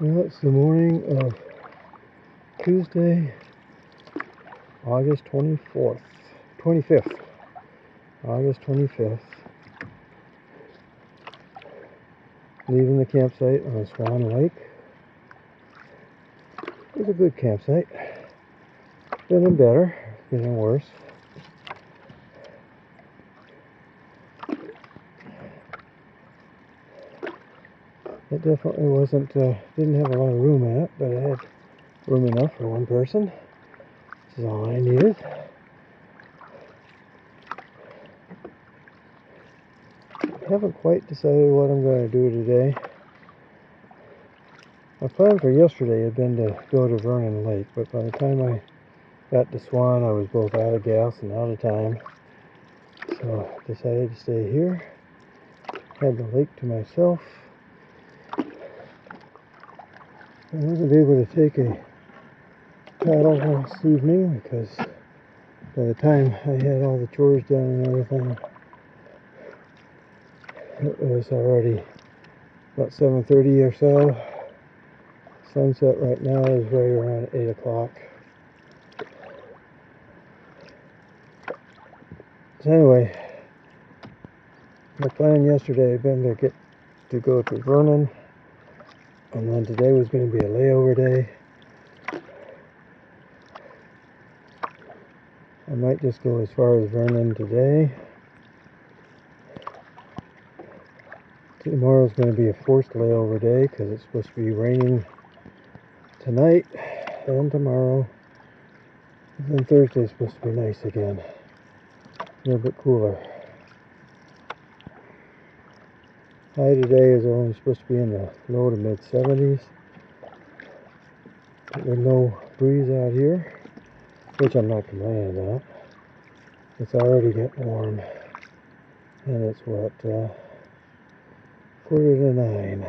Well, it's the morning of Tuesday, August 25th. August 25th. Leaving the campsite on Swan Lake. It's a good campsite. Getting better, getting worse. It definitely wasn't, didn't have a lot of room in it, but it had room enough for one person. This is all I needed. I haven't quite decided what I'm going to do today. My plan for yesterday had been to go to Vernon Lake, but by the time I got to Swan, I was both out of gas and out of time. So I decided to stay here. Had the lake to myself. I wasn't able to take a paddle last evening because by the time I had all the chores done and everything, it was already about 7:30 or so. Sunset right now is right around 8 o'clock. So anyway, my plan yesterday had been to go to Vernon, and then today was going to be a layover day. I might just go as far as Vernon today. Tomorrow's going to be a forced layover day because it's supposed to be raining tonight and tomorrow. And then Thursday's supposed to be nice again. A little bit cooler. High today is only supposed to be in the low to mid 70s. But with no breeze out here, which I'm not complaining about. It's already getting warm. And it's what, 8:45.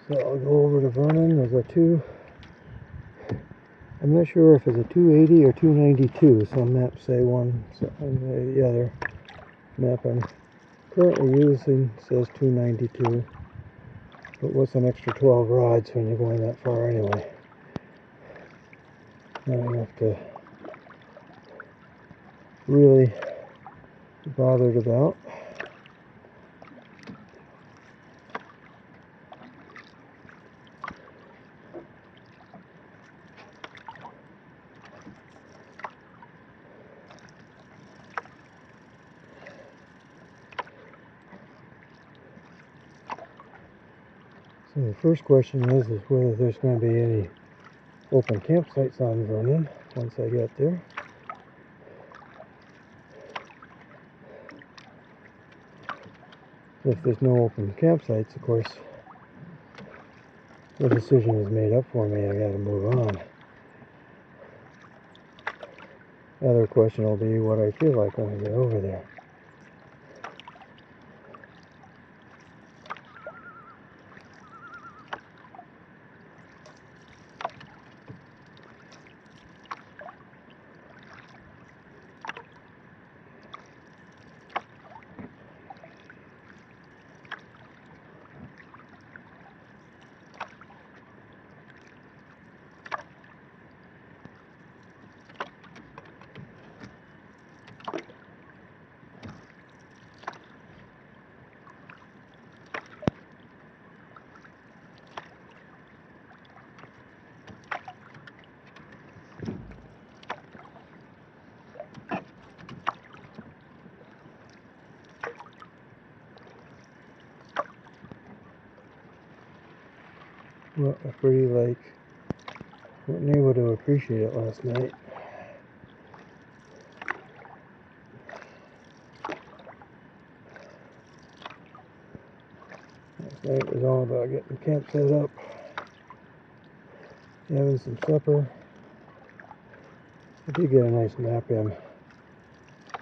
So I'll go over to Vernon. There's a I'm not sure if it's a 280 or 292. Some maps say one, and the other map I'm currently using says 292. But what's an extra 12 rods when you're going that far anyway? Not enough to really be bothered about. So the first question is whether there's going to be any open campsites on Vernon once I get there. If there's no open campsites, of course, the decision is made up for me. I gotta move on. The other question will be what I feel like when I get over there. What a pretty lake. Wasn't able to appreciate it last night. It was all about getting the camp set up, having some supper. I did get a nice nap in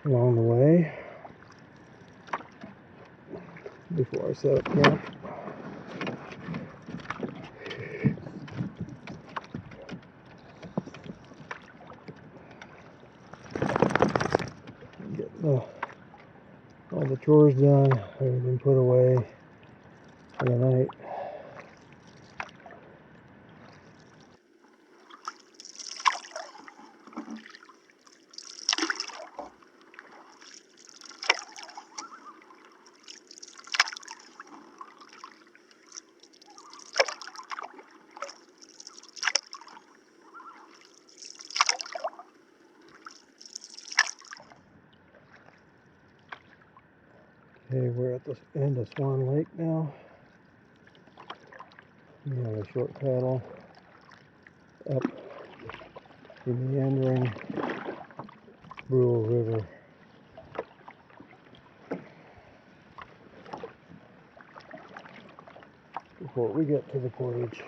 along the way before I set up camp. Getting all the chores done, everything put away for the night. Okay, we're at the end of Swan Lake now. We have a short paddle up the meandering Brule River. Before we get to the portage.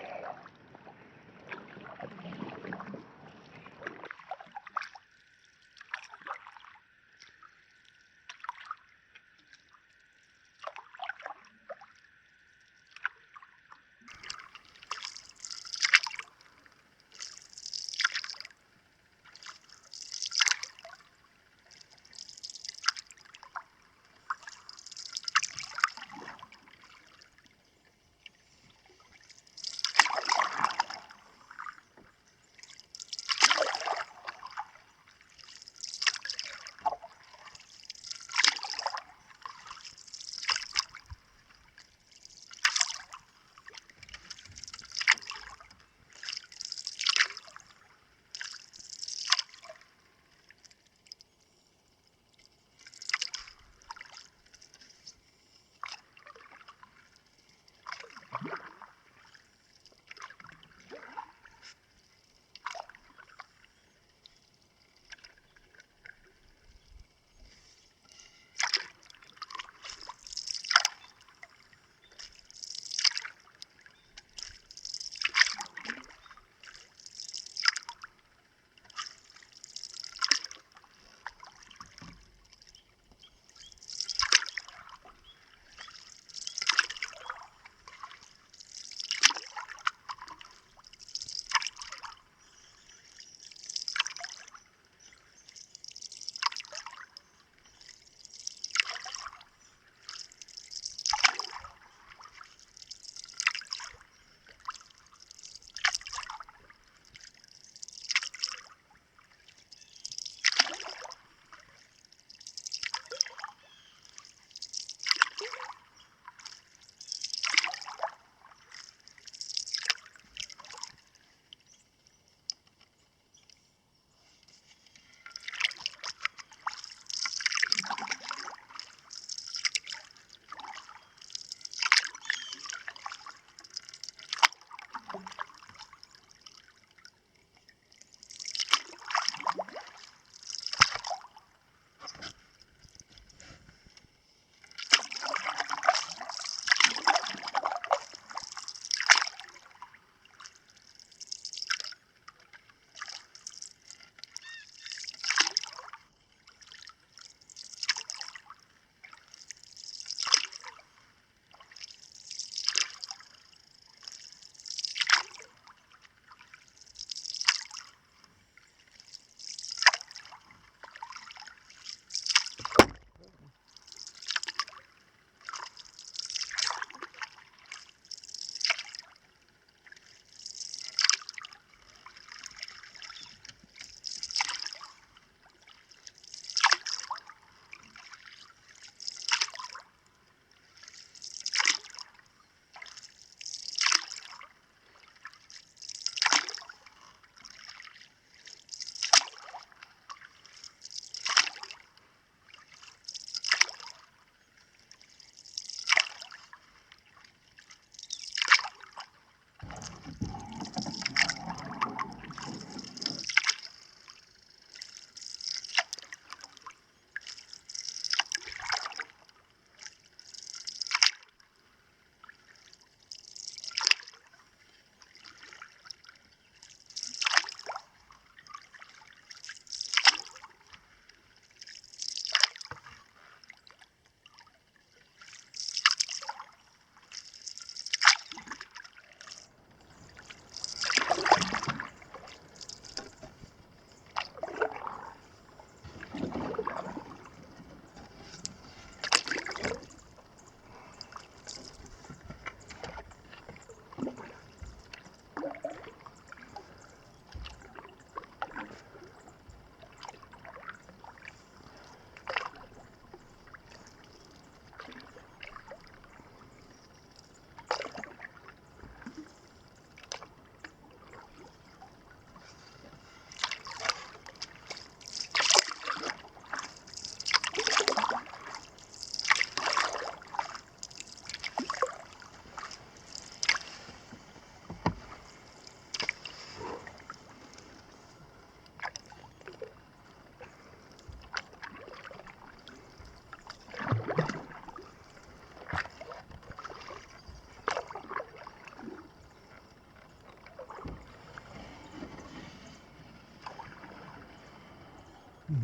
Yeah,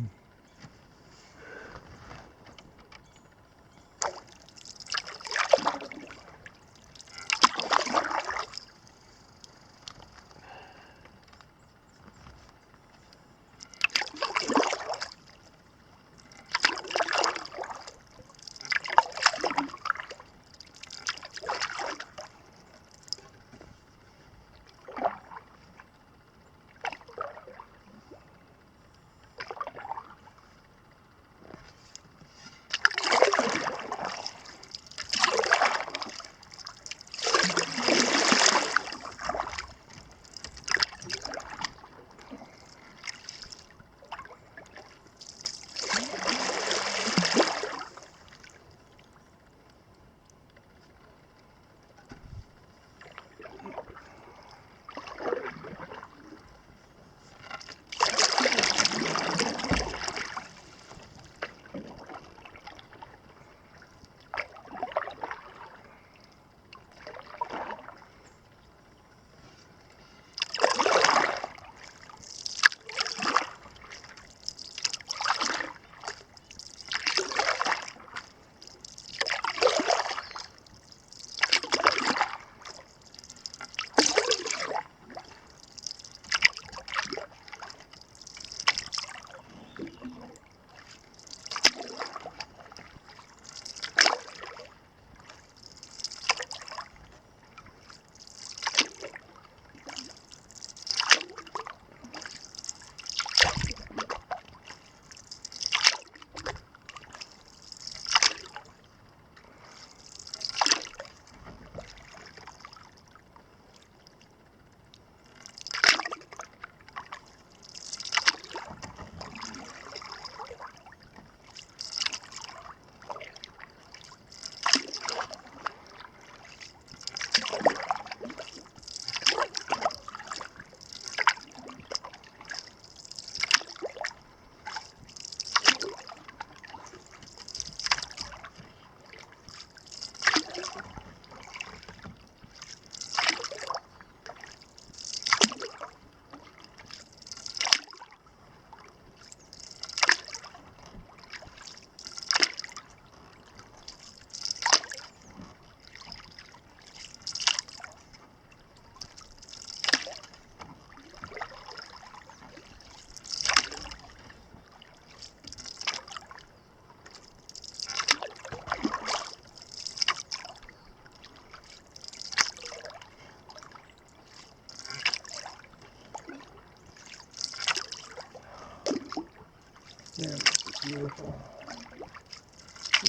it's beautiful.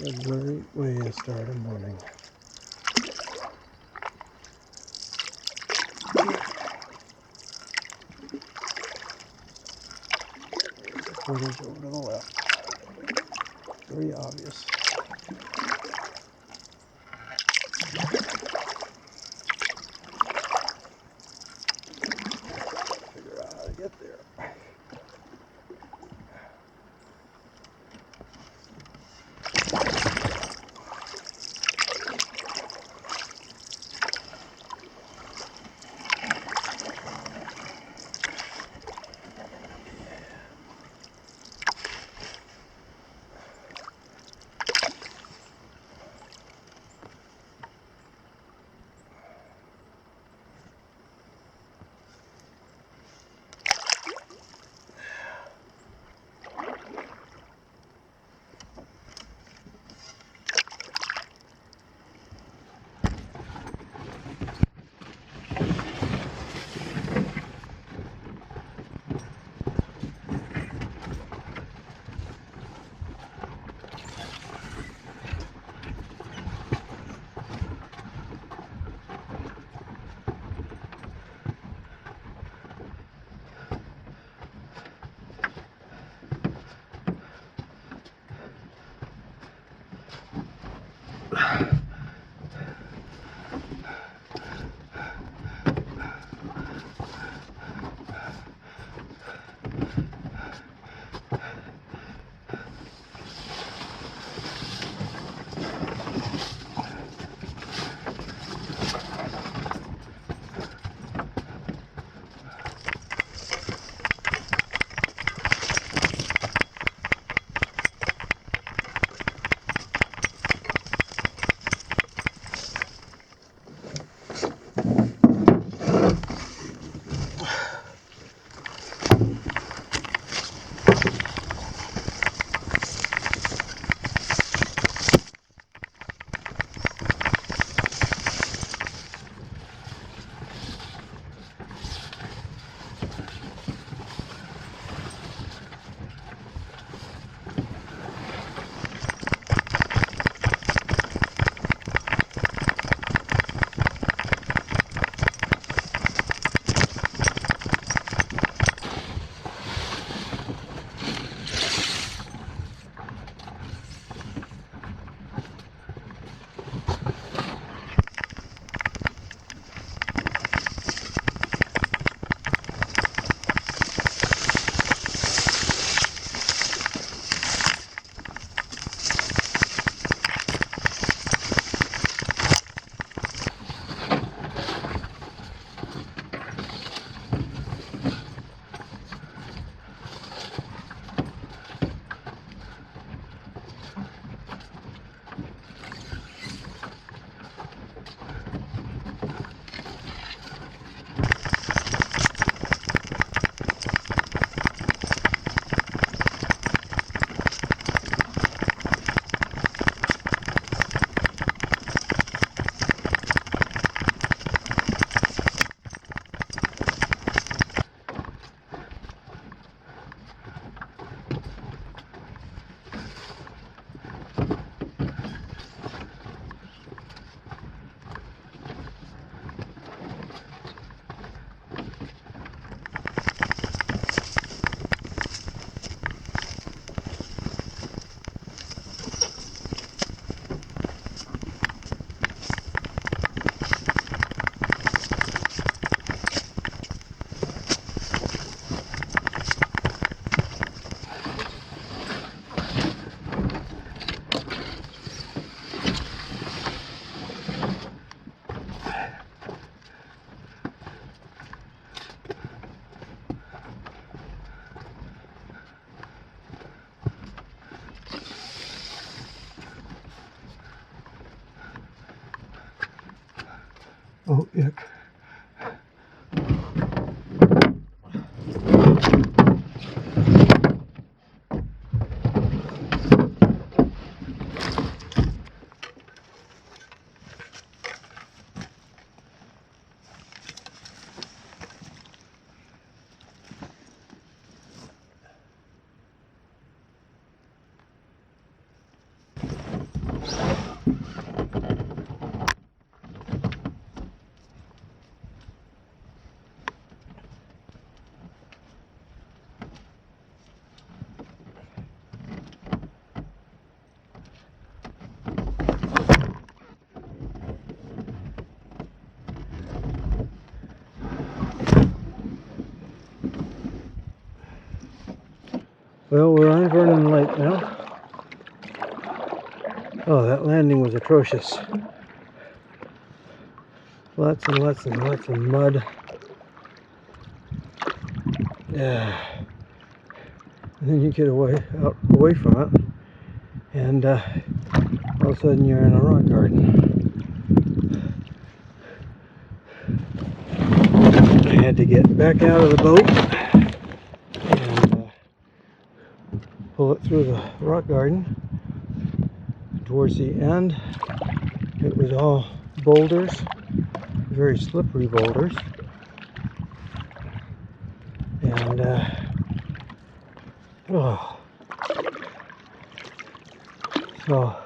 A great way to start a morning. Footage over to the left. Very obvious. Figure out how to get there. Oh, ick. Well, we're on Vernon Lake now. Oh, that landing was atrocious. Lots and lots and lots of mud. Yeah. And then you get away from it, and all of a sudden you're in a rock garden. I had to get back out of the boat and pull it through the rock garden. Towards the end, it was all boulders, very slippery boulders, and so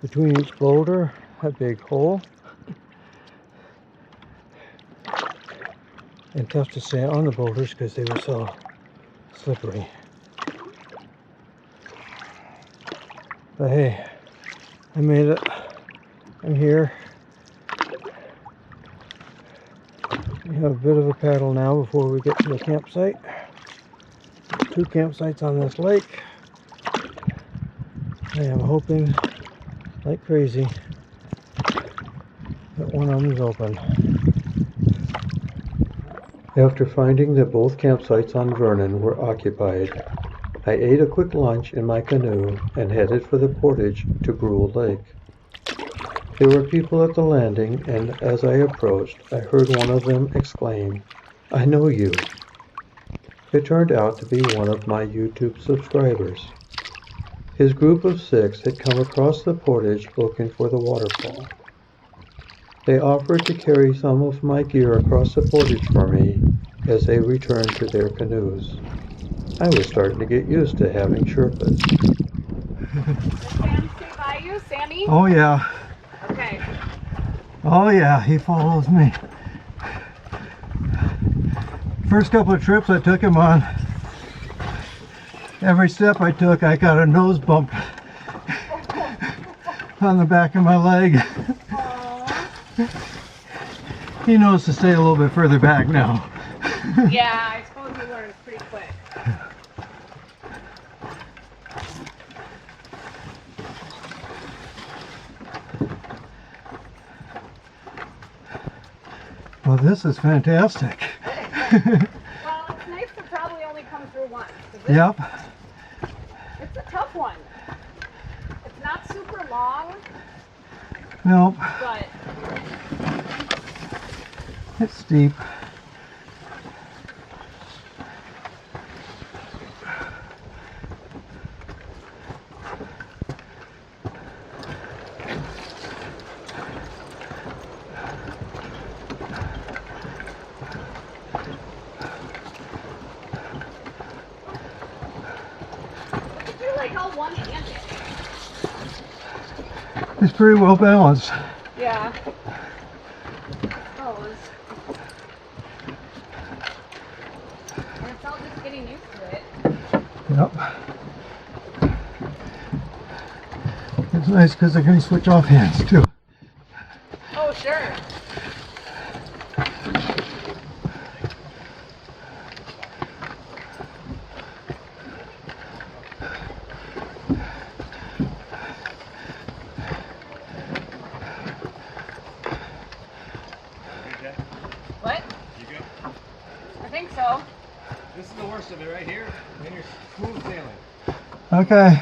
between each boulder, a big hole, and tough to stay on the boulders because they were so slippery. But hey, I made it. I'm here. We have a bit of a paddle now before we get to the campsite. There's 2 campsites on this lake. I am hoping like crazy that one of them is open. After finding that both campsites on Vernon were occupied, I ate a quick lunch in my canoe and headed for the portage to Brule Lake. There were people at the landing, and as I approached, I heard one of them exclaim, "I know you." It turned out to be one of my YouTube subscribers. His group of 6 had come across the portage looking for the waterfall. They offered to carry some of my gear across the portage for me as they returned to their canoes. I was starting to get used to having Sherpas. Does Sam stay by you, Sammy? Oh yeah. Okay. Oh yeah, he follows me. First couple of trips I took him on, every step I took I got a nose bump on the back of my leg. Aww. He knows to stay a little bit further back now. Yeah, I suppose he learns pretty quick. Well, this is fantastic. Well, it's nice to probably only come through once. Yep. It's a tough one. It's not super long, Nope. but It's steep. I feel like how one-handed. It's pretty well balanced. Yeah. Oh, and it's all just getting used to it. Yep. It's nice because I can switch off hands too. Oh, sure. What? You good? I think so. This is the worst of it right here. Then you're smooth sailing. Okay.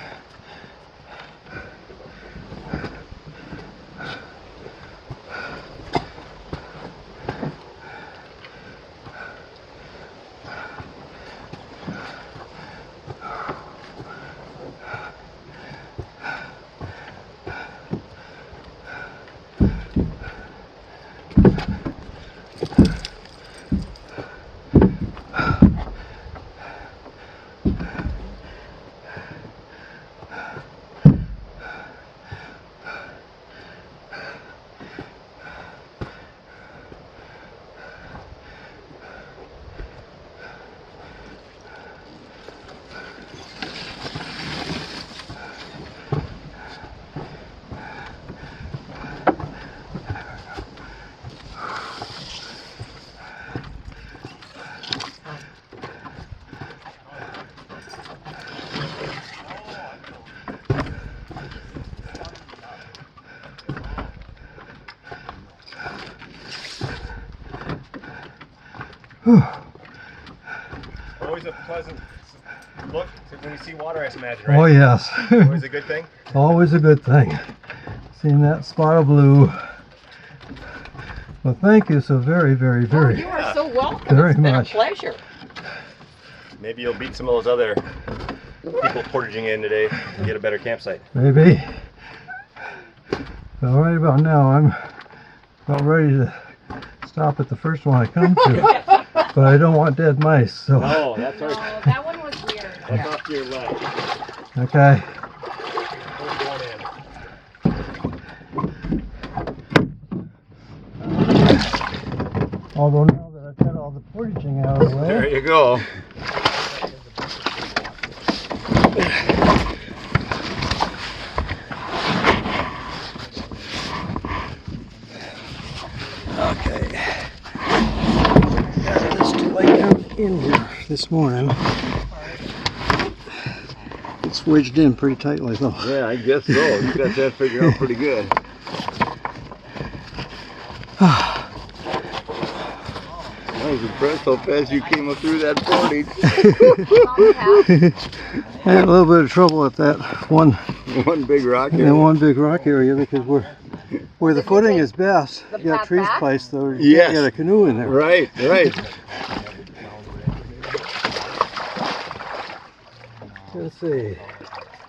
pleasant look when you see water, I imagine, right? Oh yes. Always a good thing. Always a good thing. Seeing that spot of blue. Well, thank you so very, very, very. Oh, you are so welcome. Very It's been much. a pleasure. Maybe you'll beat some of those other people portaging in today and get a better campsite. Maybe. Well, right about now, I'm about ready to stop at the first one I come to, but I don't want dead mice, so. No, that's No, right. that one was weird. That's off to your left. Okay. Hold one in. Although now that I've got all the portaging out of the There way. you go. Okay. Got this light out in here this morning. It's wedged in pretty tightly though. Yeah, I guess so. You got that figured out pretty good. I was impressed how fast you came up through that portage. I had a little bit of trouble at that one Big rock in area. that one big rock area because where the footing is best, the you got path trees back? placed though. You Yes. can't get a canoe in there. Right, right. Let's see.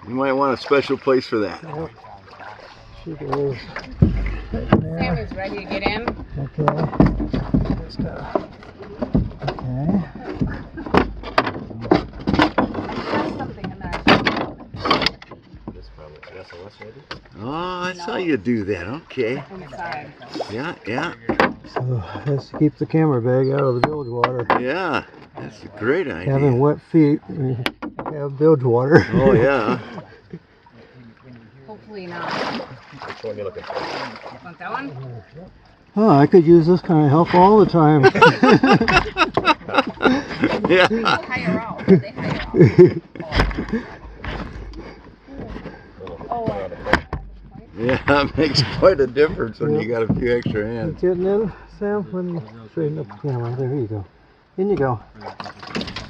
You might want a special place for that. Yep. She goes right there. Sammy's ready to get in. Okay. Just gotta. Okay. There's something in there. This probably SOS maybe? Oh, I saw you do that. Okay. Inside. Yeah, yeah, So that's to keep the camera bag out of the bilge water. yeah. That's a great idea. Having wet feet, we have bilge water. Oh yeah. Hopefully not. Which one are you looking for? Want that one? Oh, I could use this kind of help all the time. Yeah. They hire out. They hire out. Oh, Yeah, it makes quite a difference when you got a few extra You hands. getting in, Sam? Let me straighten up the camera. There you go. In you go.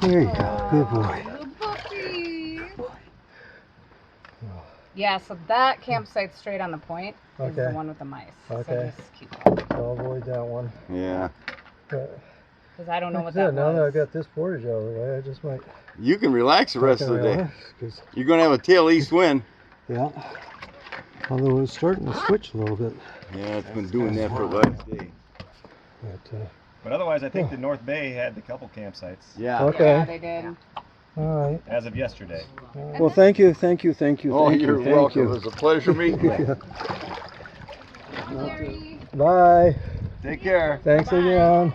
There you go. Good boy. little puppy. Yeah, so that campsite's straight on the point is the Okay. one with the mice. Okay. So just keep going. So I'll avoid that one. Yeah. Because I don't know what Yeah, that now that I've was. got this portage out of the way, I just might. You can relax the rest of the day. relax, 'cause- You're going to have a tail east wind. yeah. Although it's starting to switch a little bit. Yeah, it's been doing that for the last day. But, Otherwise, I think Yeah. the North Bay had a couple campsites Yeah. okay. Yeah, they did. All right. as of yesterday. Well, thank you, thank you, thank you, Oh, thank you're you, thank welcome. you. It was a pleasure meeting you. Yeah. Gary. Bye. Take care. Thanks Bye. again.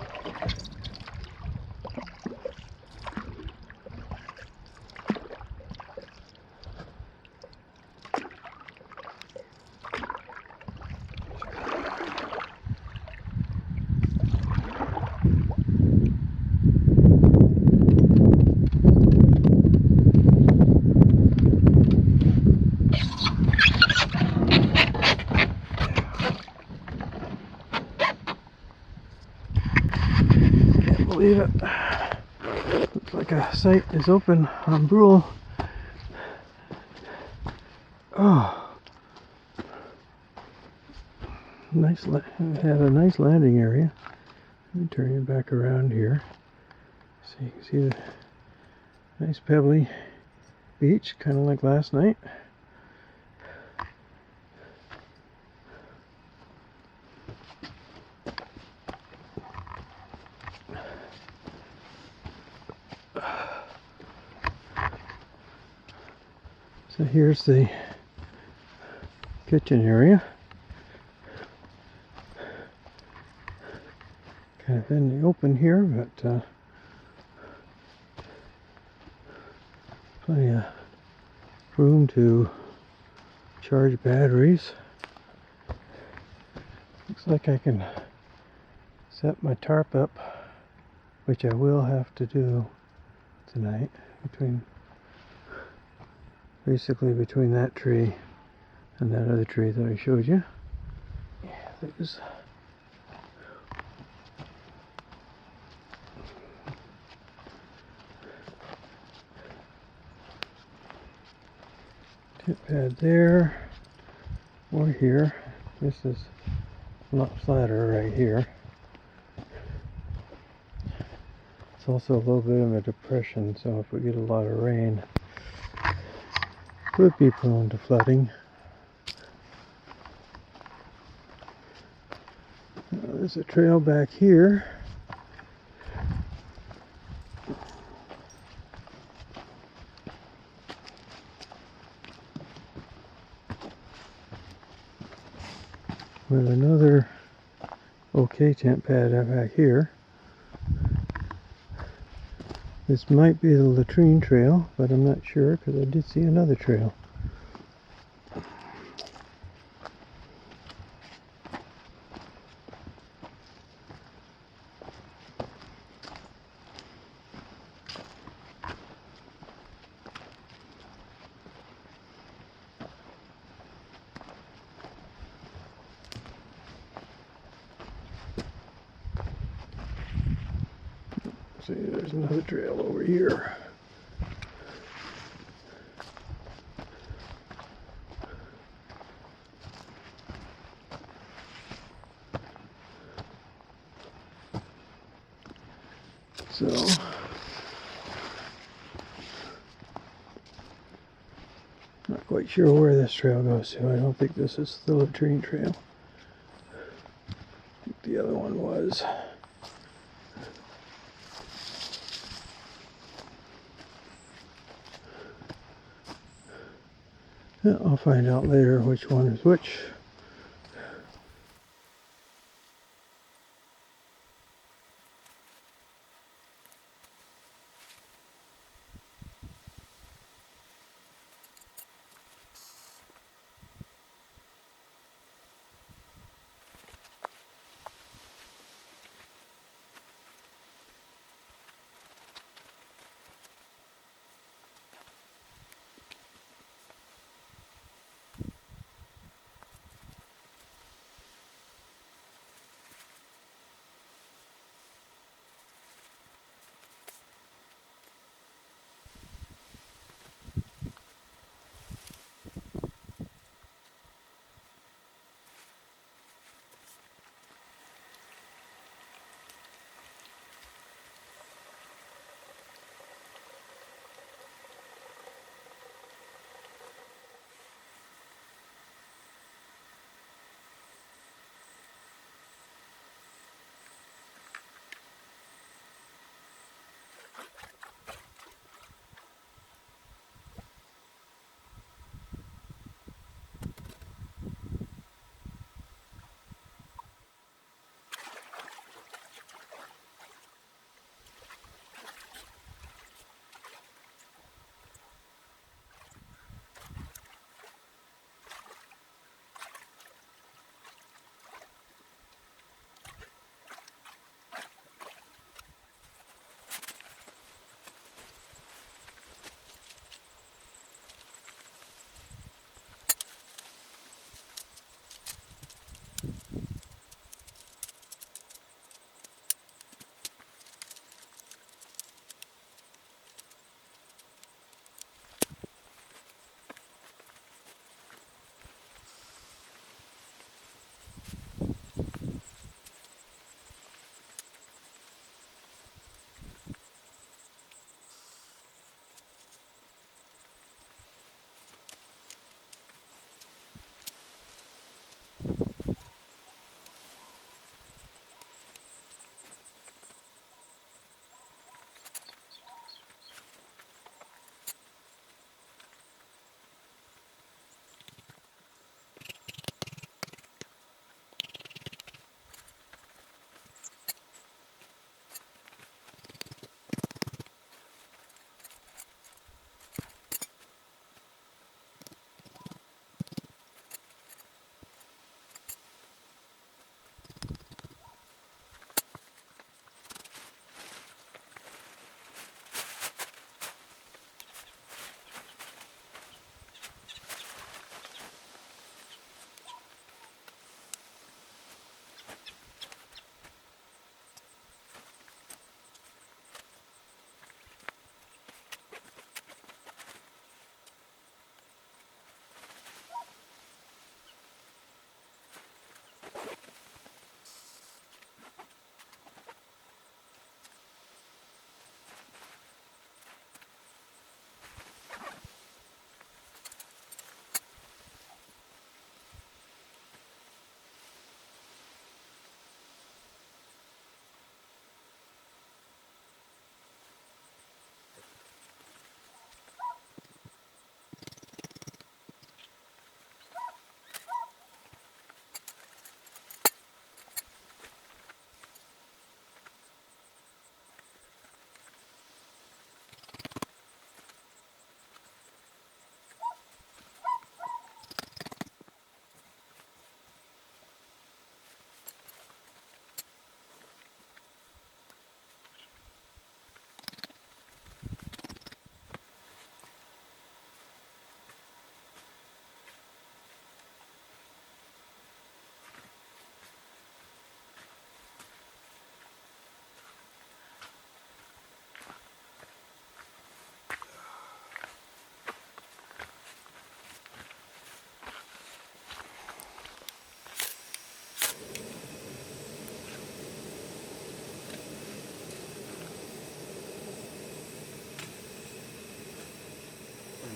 Can't believe it. Looks like a site is open on Brule. Oh, nice. Had a nice landing area. Let me turn you back around here, so you can see the nice pebbly beach, kind of like last night. So here's the kitchen area. Kind of in the open here, but plenty of room to charge batteries. Looks like I can set my tarp up, which I will have to do tonight, basically between that tree and that other tree that I showed you. Yeah, there's Tent pad there or here. This is a lot flatter right here. It's also a little bit of a depression, so if we get a lot of rain, would be prone to flooding. There's a trail back here. With another okay tent pad back here. This might be the latrine trail, but I'm not sure because I did see another trail. See, there's another trail over here. So, not quite sure where this trail goes to. I don't think this is the latrine trail. I think the other one was. Yeah, I'll find out later which one is which.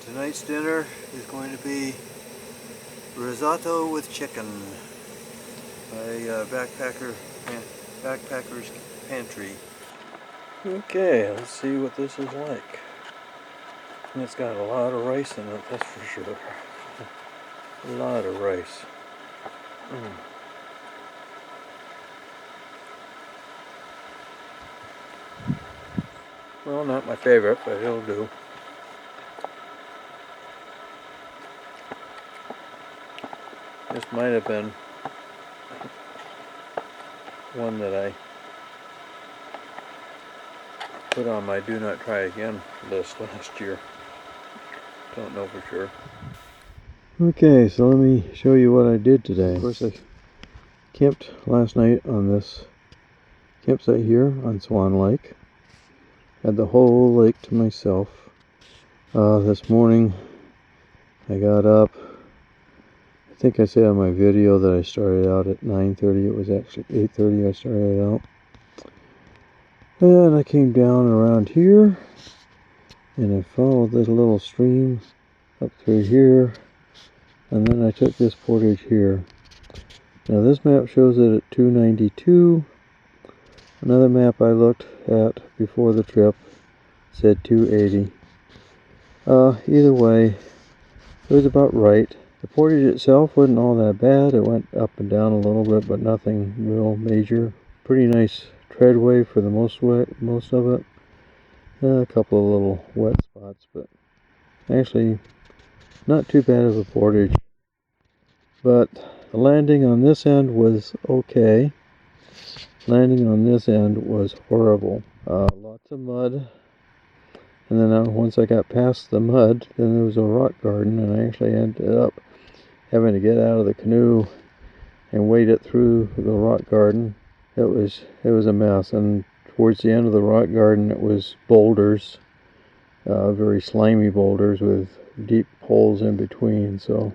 Tonight's dinner is going to be risotto with chicken by Backpacker's Pantry. Okay, let's see what this is like. And it's got a lot of rice in it, that's for sure. A lot of rice. Well, not my favorite, but it'll do. This might have been one that I put on my do not try again list last year. Don't know for sure. Okay, so let me show you what I did today. Of course, I camped last night on this campsite here on Swan Lake. Had the whole lake to myself. This morning I got up. I think I said on my video that I started out at 9:30. It was actually 8:30 I started out. And I came down around here and I followed this little stream up through here, and then I took this portage here. Now this map shows it at 292. Another map I looked at before the trip said 280. Either way, it was about right. The portage itself wasn't all that bad. It went up and down a little bit, but nothing real major. Pretty nice treadway for the most of it. A couple of little wet spots, but actually not too bad of a portage. But the landing on this end was okay. Landing on this end was horrible. Lots of mud. And then once I got past the mud, then there was a rock garden, and I actually ended up having to get out of the canoe and wade it through the rock garden. It was a mess, and towards the end of the rock garden it was boulders, very slimy boulders with deep holes in between, so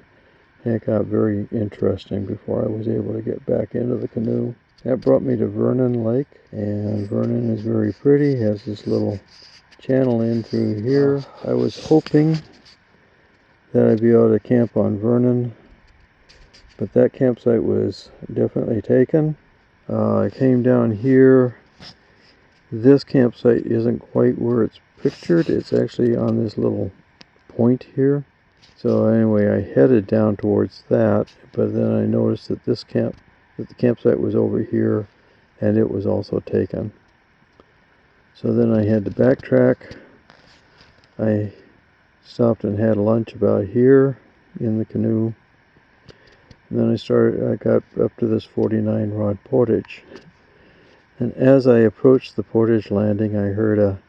it got very interesting before I was able to get back into the canoe. That brought me to Vernon Lake, and Vernon is very pretty. It has this little channel in through here. I was hoping that I'd be able to camp on Vernon, but that campsite was definitely taken. I came down here. This campsite isn't quite where it's pictured. It's actually on this little point here. So anyway, I headed down towards that, but then I noticed that the campsite was over here, and it was also taken. So then I had to backtrack. I stopped and had lunch about here in the canoe. And then I got up to this 49 rod portage. And as I approached the portage landing, I heard a,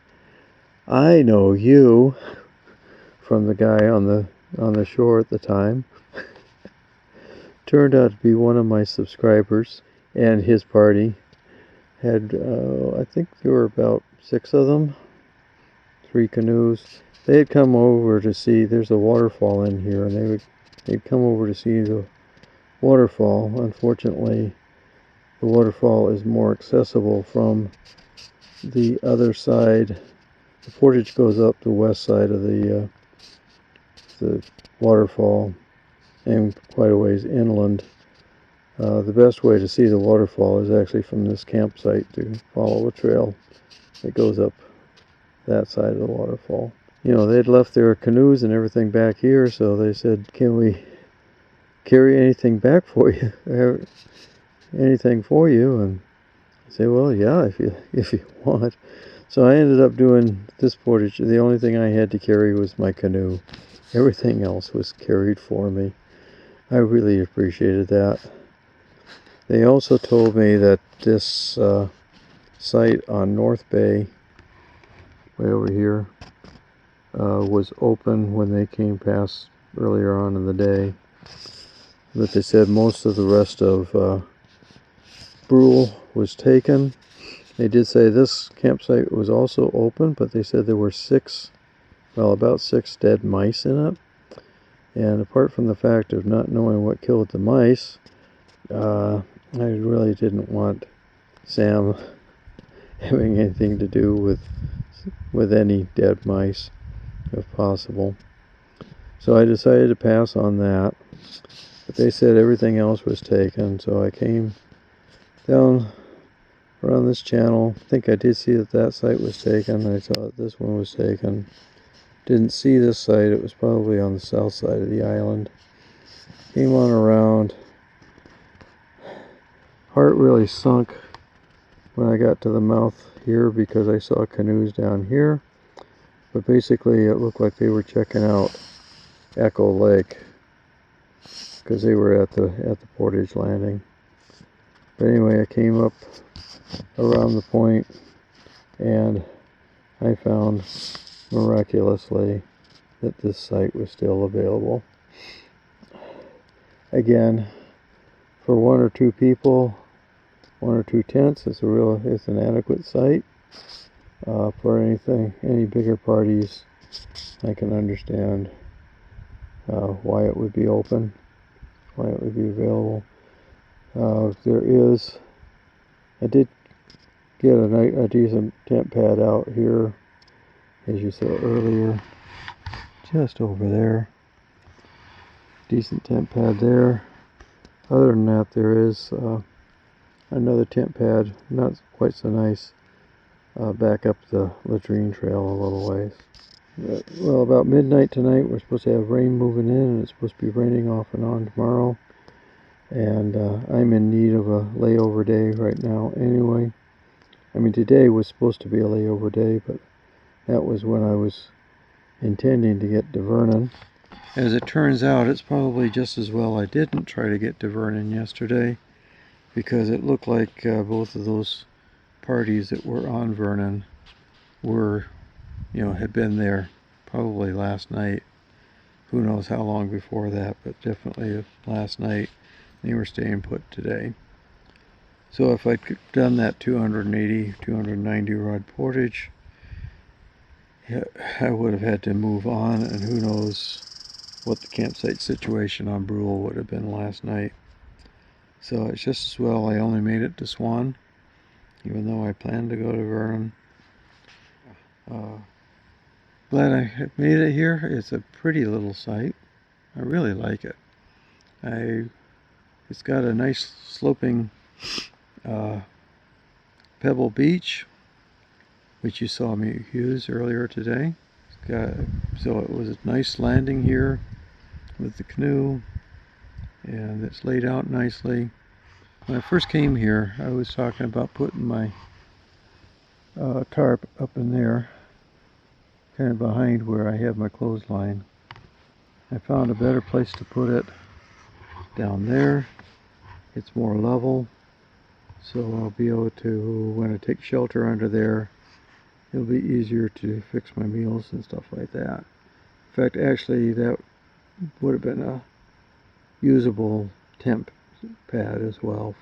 "I know you," from the guy on the shore at the time. Turned out to be one of my subscribers, and his party had, I think there were about 6 of them, 3 canoes. They had come over to see, there's a waterfall in here, and they'd come over to see the waterfall. Unfortunately, the waterfall is more accessible from the other side. The portage goes up the west side of the waterfall and quite a ways inland. The best way to see the waterfall is actually from this campsite, to follow a trail that goes up that side of the waterfall. You know, they'd left their canoes and everything back here, so they said, "Can we carry anything back for you? Anything for you?" And I say, "Well, yeah, if you want." So I ended up doing this portage. The only thing I had to carry was my canoe. Everything else was carried for me. I really appreciated that. They also told me that this site on North Bay, way over here, was open when they came past earlier on in the day. But they said most of the rest of Brule was taken. They did say this campsite was also open, but they said there were about 6 dead mice in it. And apart from the fact of not knowing what killed the mice, I really didn't want Sam having anything to do with any dead mice, if possible. So I decided to pass on that. But they said everything else was taken, so I came down around this channel. I think I did see that that site was taken. I saw that this one was taken. Didn't see this site. It was probably on the south side of the island. Came on around. Heart really sunk when I got to the mouth here because I saw canoes down here. But basically it looked like they were checking out Echo Lake because they were at the portage landing. But anyway, I came up around the point and I found miraculously that this site was still available. Again, for one or two people, one or two tents, it's an adequate site. For any bigger parties, I can understand why it would be open, why it would be available. I did get a decent tent pad out here, as you saw earlier, just over there. Decent tent pad there. Other than that, there is another tent pad, not quite so nice, back up the latrine trail a little ways. Well, about midnight tonight, we're supposed to have rain moving in, and it's supposed to be raining off and on tomorrow. And I'm in need of a layover day right now anyway. I mean, today was supposed to be a layover day, but that was when I was intending to get to Vernon. As it turns out, it's probably just as well I didn't try to get to Vernon yesterday, because it looked like both of those parties that were on Vernon had been there probably last night. Who knows how long before that, but definitely last night. They were staying put today. So if I'd done that 280, 290 rod portage, I would have had to move on, and who knows what the campsite situation on Brule would have been last night. So it's just as well I only made it to Swan, even though I planned to go to Vernon. Glad I made it here. It's a pretty little site. I really like it. It's got a nice sloping pebble beach, which you saw me use earlier today. So it was a nice landing here with the canoe, and it's laid out nicely. When I first came here, I was talking about putting my tarp up in there, kind of behind where I have my clothesline. I found a better place to put it down there. It's more level, so I'll be able to, when I take shelter under there, it'll be easier to fix my meals and stuff like that. In fact, actually, that would have been a usable tent pad as well